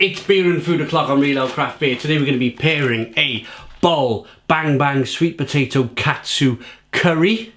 It's Beer and Food O'Clock on Real Ale Craft Beer. Today we're going to be pairing a Bowl Bang Bang Sweet Potato Katsu Curry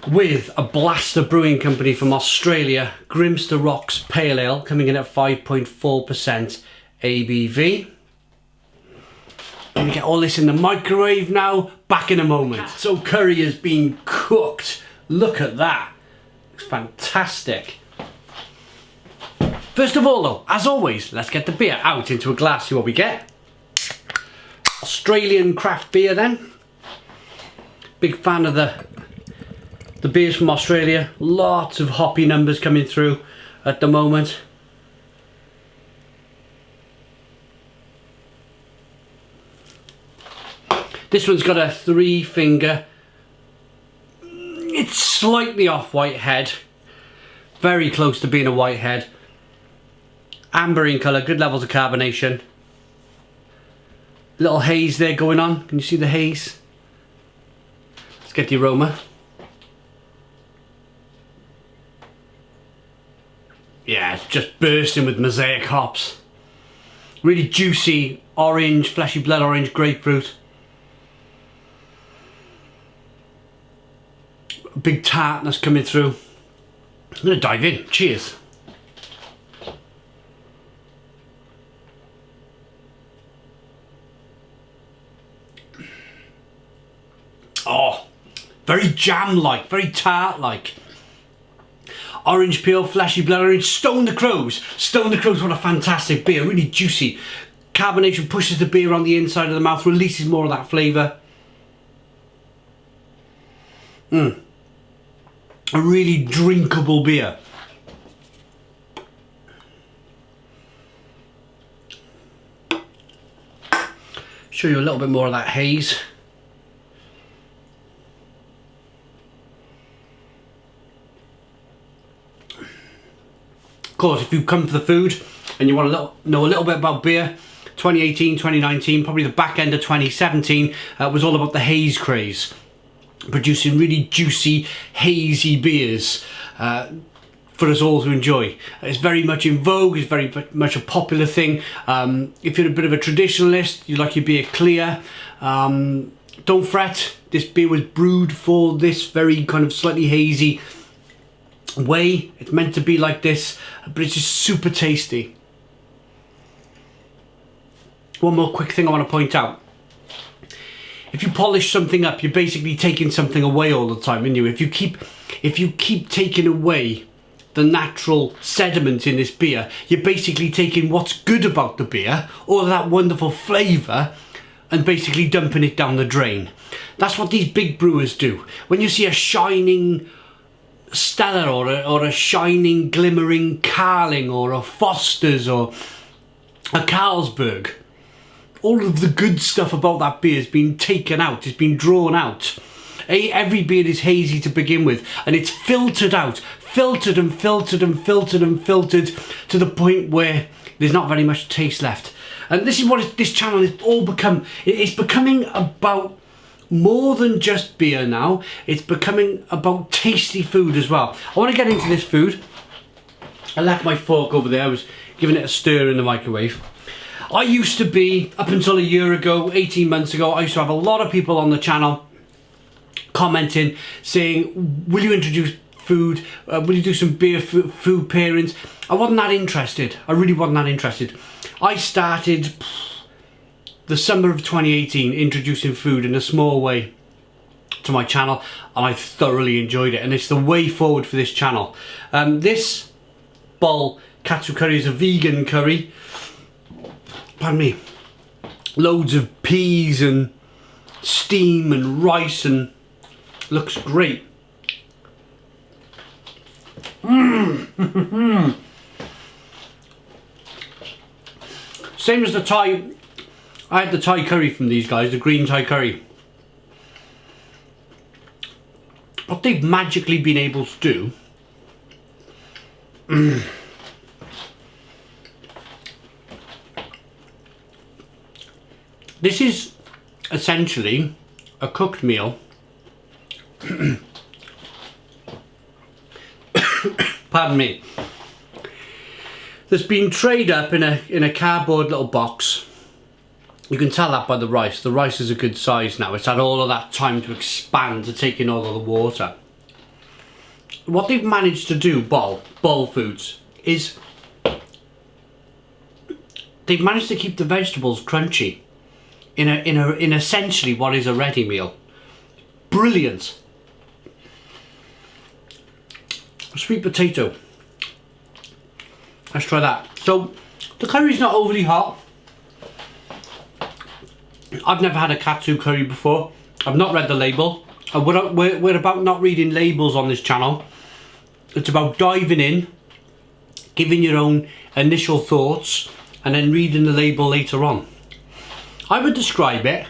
with a Blasta Brewing Company from Australia Grimster Rocks Pale Ale, coming in at 5.4% ABV. I'm going to get all this in the microwave now. Back in a moment. Katsu Curry has been cooked. Look at that. It's fantastic. First of all though, as always, let's get the beer out into a glass, see what we get. Australian craft beer then. Big fan of the beers from Australia. Lots of hoppy numbers coming through at the moment. This one's got a 3-finger. It's slightly off white head. Very close to being a white head. Amber in colour, good levels of carbonation. Little haze there going on. Can you see the haze? Let's get the aroma. Yeah, it's just bursting with Mosaic hops. Really juicy orange, fleshy blood orange grapefruit. Big tartness coming through. I'm going to dive in. Cheers. Oh, very jam-like, very tart-like. Orange peel, fleshy blood orange, Stone the Crows. Stone the Crows, what a fantastic beer, really juicy. Carbonation pushes the beer on the inside of the mouth, releases more of that flavour. A really drinkable beer. Show you a little bit more of that haze. Of course, if you come to the food and you want to know a little bit about beer, 2018, 2019, probably the back end of 2017 was all about the haze craze. Producing really juicy, hazy beers for us all to enjoy. It's very much in vogue, it's very much a popular thing. If you're a bit of a traditionalist, you like your beer clear, don't fret. This beer was brewed for this very kind of slightly hazy way. It's meant to be like this, but it's just super tasty. One more quick thing I want to point out. If you polish something up, you're basically taking something away all the time, aren't you? If you keep taking away the natural sediment in this beer, you're basically taking what's good about the beer, all of that wonderful flavour, and basically dumping it down the drain. That's what these big brewers do. When you see a shining Stella or a shining glimmering Carling or a Foster's or a Carlsberg, all of the good stuff about that beer has been taken out, it's been drawn out. Every beer is hazy to begin with, and it's filtered out, filtered and filtered and filtered and filtered to the point where there's not very much taste left. And this is what this channel has all become. It's becoming about more than just beer now. It's becoming about tasty food as well. I want to get into this food. I left my fork over there. I was giving it a stir in the microwave. I used to be, up until a year ago, 18 months ago, I used to have a lot of people on the channel commenting, saying, will you introduce food? Will you do some beer food pairings? I wasn't that interested. I really wasn't that interested. I started the summer of 2018 introducing food in a small way to my channel, and I thoroughly enjoyed it, and it's the way forward for this channel. This bowl, Katsu Curry, is a vegan curry. Pardon me. Loads of peas and steam and rice, and looks great. Same as the Thai. I had the Thai curry from these guys, the green Thai curry. What they've magically been able to do this is essentially a cooked meal. Pardon me. that's been trayed up in a cardboard little box. You can tell that by the rice. The rice is a good size now. It's had all of that time to expand, to take in all of the water. What they've managed to do, Bowl Foods, is they've managed to keep the vegetables crunchy in essentially what is a ready meal. Brilliant. Sweet potato. Let's try that. So the curry's not overly hot. I've never had a katsu curry before. I've not read the label. We're about not reading labels on this channel. It's about diving in, giving your own initial thoughts, and then reading the label later on. I would describe it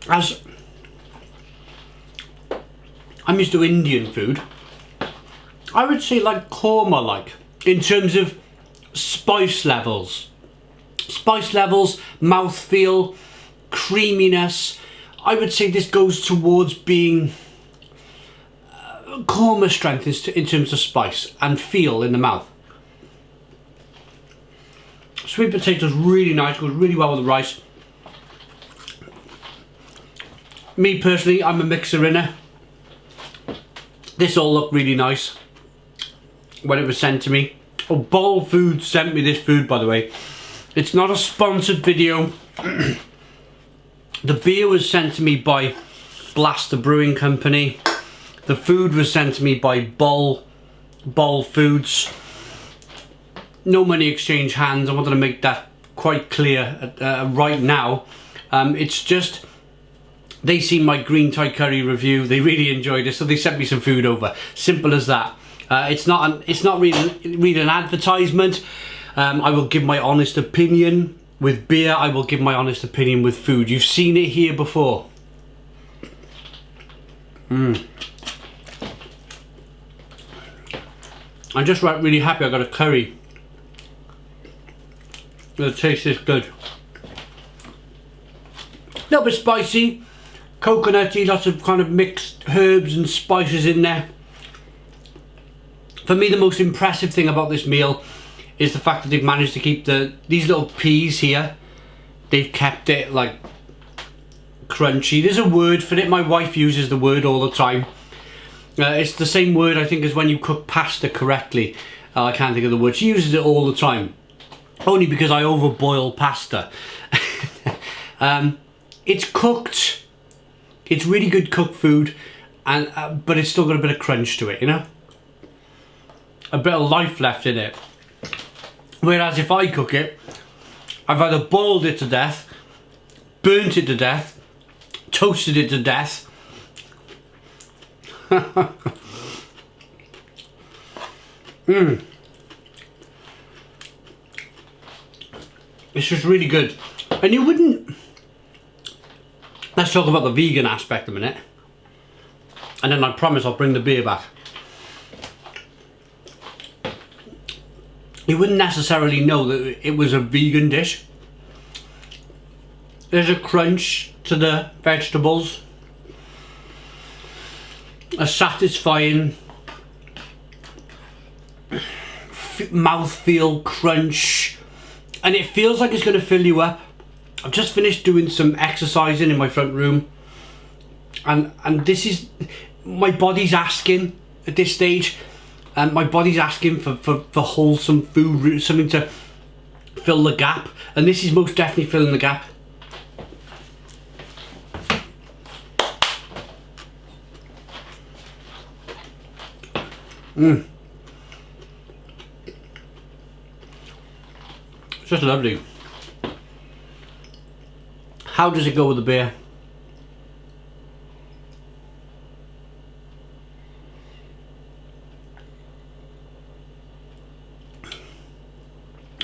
as, I'm used to Indian food, I would say like korma like, in terms of spice levels. Spice levels, mouthfeel, creaminess. I would say this goes towards being korma strength in terms of spice and feel in the mouth. Sweet potatoes really nice, goes really well with the rice. Me personally, I'm a mixer inner. This all looked really nice when it was sent to me. Oh, Bowl Foods sent me this food, by the way. It's not a sponsored video. The beer was sent to me by Blasta Brewing Company. The food was sent to me by Bowl Foods. No money exchange hands. I wanted to make that quite clear right now. It's just, they seen my green Thai curry review. They really enjoyed it, so they sent me some food over. Simple as that. It's not really an advertisement. I will give my honest opinion with beer. I will give my honest opinion with food. You've seen it here before. I'm just really happy I got a curry. The taste is good. A little bit spicy, coconutty, lots of kind of mixed herbs and spices in there. For me, the most impressive thing about this meal is the fact that they've managed to keep these little peas here. They've kept it like crunchy. There's a word for it. My wife uses the word all the time. It's the same word, I think, as when you cook pasta correctly. I can't think of the word. She uses it all the time. Only because I overboil pasta. It's cooked. It's really good cooked food, and but it's still got a bit of crunch to it, you know? A bit of life left in it. Whereas if I cook it, I've either boiled it to death, burnt it to death, toasted it to death. It's just really good. And you wouldn't... Let's talk about the vegan aspect a minute. And then I promise I'll bring the beer back. You wouldn't necessarily know that it was a vegan dish. There's a crunch to the vegetables. A satisfying mouthfeel crunch. And it feels like it's going to fill you up. I've just finished doing some exercising in my front room. And this is... My body's asking at this stage. My body's asking for wholesome food, something to fill the gap. And this is most definitely filling the gap. It's just lovely. How does it go with the beer?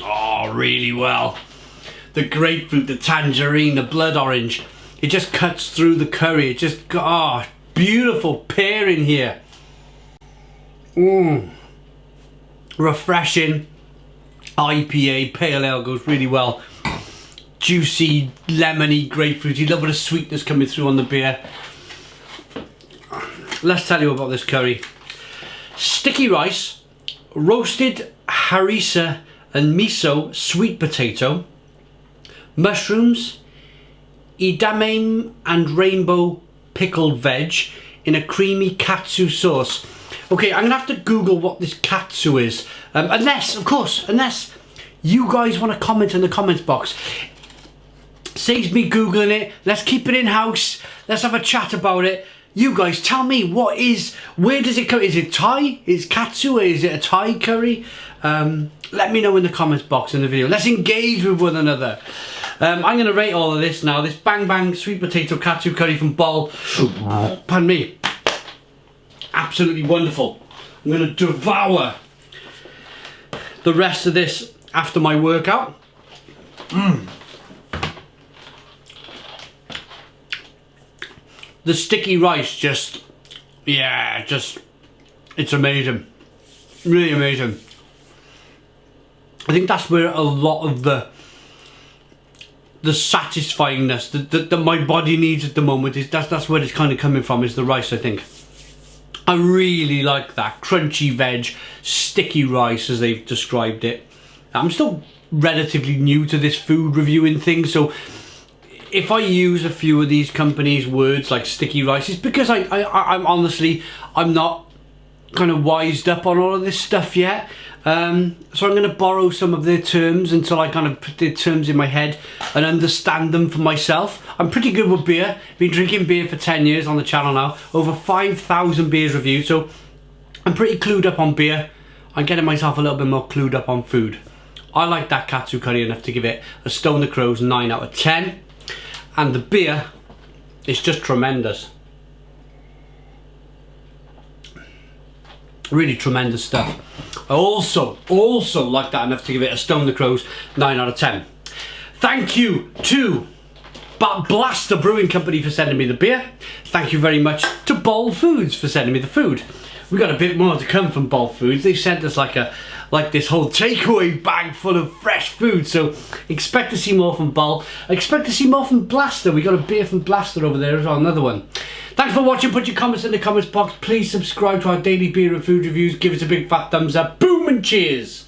Oh, really well. The grapefruit, the tangerine, the blood orange. It just cuts through the curry. It just, oh, beautiful pairing here. Refreshing. IPA, pale ale goes really well. Juicy, lemony, grapefruity, little bit of sweetness coming through on the beer. Let's tell you about this curry. Sticky rice, roasted harissa and miso sweet potato, mushrooms, edamame and rainbow pickled veg in a creamy katsu sauce. Okay, I'm gonna have to Google what this katsu is. Unless you guys want to comment in the comments box. Saves me Googling it. Let's keep it in-house. Let's have a chat about it. You guys tell me where does it come? Is it Thai? Is katsu? Is it a Thai curry? Let me know in the comments box in the video. Let's engage with one another. I'm going to rate all of this now. This Bang Bang sweet potato katsu curry from Bol. Pardon me. Absolutely wonderful. I'm going to devour the rest of this after my workout. The sticky rice it's amazing. Really amazing. I think that's where a lot of the satisfyingness that my body needs at the moment is. That's where it's kind of coming from, is the rice, I think. I really like that crunchy veg, sticky rice as they've described it. I'm still relatively new to this food reviewing thing, so if I use a few of these companies' words like sticky rice, it's because I'm honestly, I'm not kind of wised up on all of this stuff yet. So I'm going to borrow some of their terms until I kind of put their terms in my head and understand them for myself. I'm pretty good with beer. Been drinking beer for 10 years on the channel now. Over 5,000 beers reviewed, so I'm pretty clued up on beer. I'm getting myself a little bit more clued up on food. I like that katsu curry enough to give it a Stone the Crows 9 out of 10. And the beer is just tremendous. Really tremendous stuff. I also like that enough to give it a Stone the Crows 9 out of 10. Thank you to Blasta Brewing Company for sending me the beer. Thank you very much to Bol Foods for sending me the food. We got a bit more to come from Bol Foods. They sent us like this whole takeaway bag full of fresh food, so expect to see more from Bol. Expect to see more from Blasta. We got a beer from Blasta over there as well, another one. Thanks for watching. Put your comments in the comments box. Please subscribe to our daily beer and food reviews. Give us a big fat thumbs up. Boom and cheers.